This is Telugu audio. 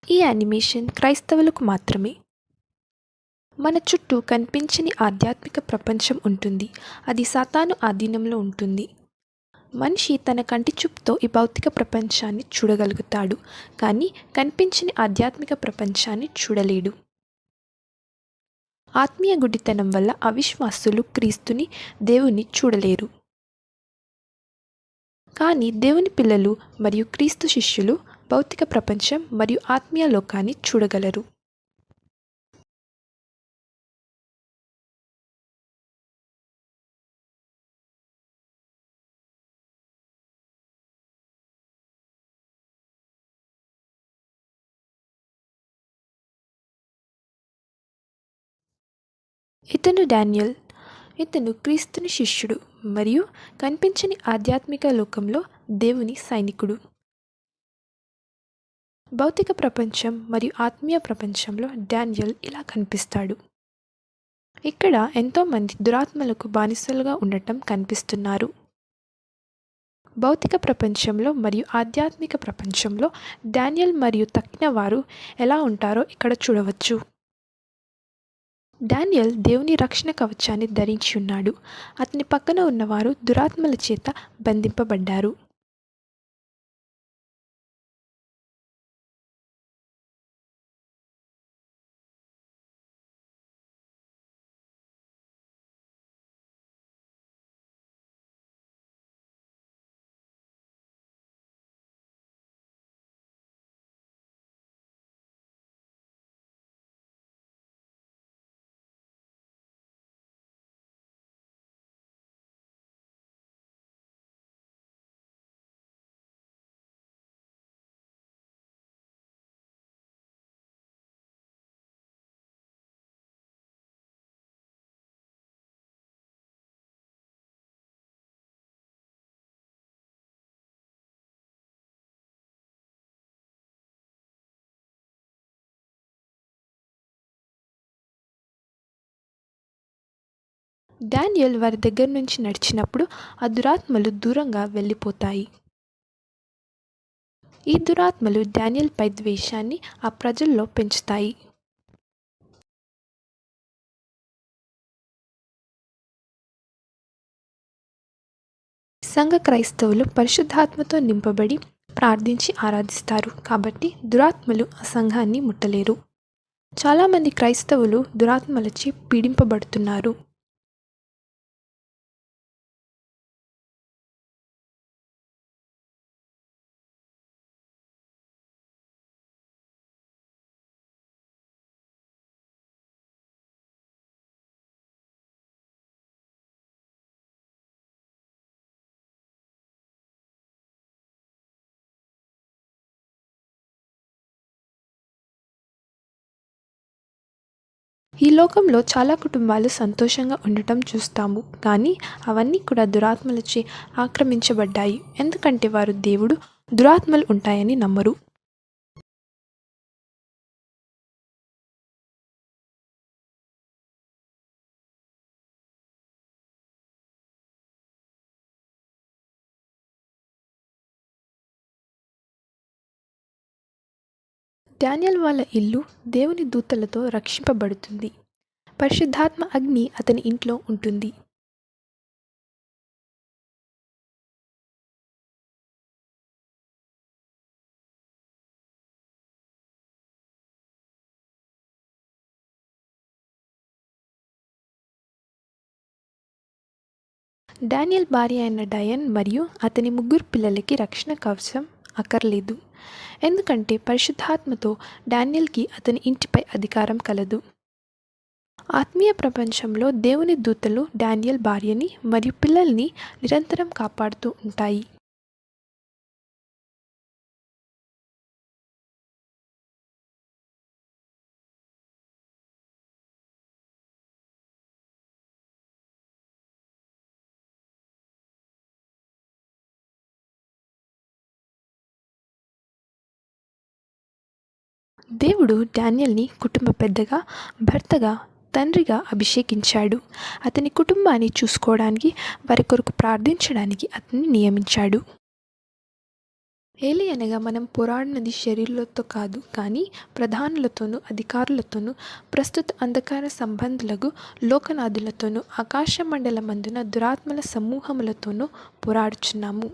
ఈ యానిమేషన్ క్రైస్తవులకు మాత్రమే. మన చుట్టూ కనిపించని ఆధ్యాత్మిక ప్రపంచం ఉంటుంది. అది సాతాను ఆధీనంలో ఉంటుంది. మనిషి తన కంటి చూపుతో ఈ భౌతిక ప్రపంచాన్ని చూడగలుగుతాడు, కానీ కనిపించని ఆధ్యాత్మిక ప్రపంచాన్ని చూడలేడు. ఆత్మీయ గుడ్డితనం వల్ల అవిశ్వాసులు క్రీస్తుని, దేవుని చూడలేరు. కానీ దేవుని పిల్లలు మరియు క్రీస్తు శిష్యులు భౌతిక ప్రపంచం మరియు ఆత్మీయ లోకాన్ని చూడగలరు. ఇతను డానియల్. ఇతను క్రీస్తుని శిష్యుడు మరియు కనిపించని ఆధ్యాత్మిక లోకంలో దేవుని సైనికుడు. భౌతిక ప్రపంచం మరియు ఆత్మీయ ప్రపంచంలో డానియల్ ఇలా కనిపిస్తాడు. ఇక్కడ ఎంతోమంది దురాత్మలకు బానిసలుగా ఉండటం కనిపిస్తున్నారు. భౌతిక ప్రపంచంలో మరియు ఆధ్యాత్మిక ప్రపంచంలో డానియల్ మరియు తక్కిన వారు ఎలా ఉంటారో ఇక్కడ చూడవచ్చు. డానియల్ దేవుని రక్షణ కవచాన్ని ధరించి ఉన్నాడు. అతని పక్కన ఉన్నవారు దురాత్మల చేత బంధింపబడ్డారు. డానియల్ వారి దగ్గర నుంచి నడిచినప్పుడు ఆ దురాత్మలు దూరంగా వెళ్ళిపోతాయి. ఈ దురాత్మలు డానియల్ పై ద్వేషాన్ని ఆ ప్రజల్లో పెంచుతాయి. సంఘ క్రైస్తవులు పరిశుద్ధాత్మతో నింపబడి ప్రార్థించి ఆరాధిస్తారు. కాబట్టి దురాత్మలు ఆ సంఘాన్ని ముట్టలేరు. చాలామంది క్రైస్తవులు దురాత్మలచే పీడింపబడుతున్నారు. ఈ లోకంలో చాలా కుటుంబాలు సంతోషంగా ఉండటం చూస్తాము, కానీ అవన్నీ కూడా దురాత్మలచే ఆక్రమించబడ్డాయి. ఎందుకంటే వారు దేవుడు, దురాత్మలు ఉంటాయని నమ్మరు. డానియల్ వాళ్ళ ఇల్లు దేవుని దూతలతో రక్షింపబడుతుంది. పరిశుద్ధాత్మ అగ్ని అతని ఇంట్లో ఉంటుంది. డానియల్ భార్య అయిన డయన్ మరియు అతని 3 పిల్లలకి రక్షణ కవచం అక్కర్లేదు. ఎందుకంటే పరిశుద్ధాత్మతో డానియల్కి అతని ఇంటిపై అధికారం కలదు. ఆత్మీయ ప్రపంచంలో దేవుని దూతలు డానియల్ భార్యని మరియు పిల్లల్ని నిరంతరం కాపాడుతూ ఉంటాయి. దేవుడు డానియల్ని కుటుంబ పెద్దగా, భర్తగా, తండ్రిగా అభిషేకించాడు. అతని కుటుంబాన్ని చూసుకోవడానికి, వారి కొరకు ప్రార్థించడానికి అతన్ని నియమించాడు. ఏలి అనగా మనం పోరాడినది శరీరులతో కాదు కానీ ప్రధానులతోనూ అధికారులతోనూ ప్రస్తుత అంధకార సంబంధులకు లోకనాథులతోనూ ఆకాశ మండలమందున దురాత్మల సమూహములతోనూ పోరాడుచున్నాము.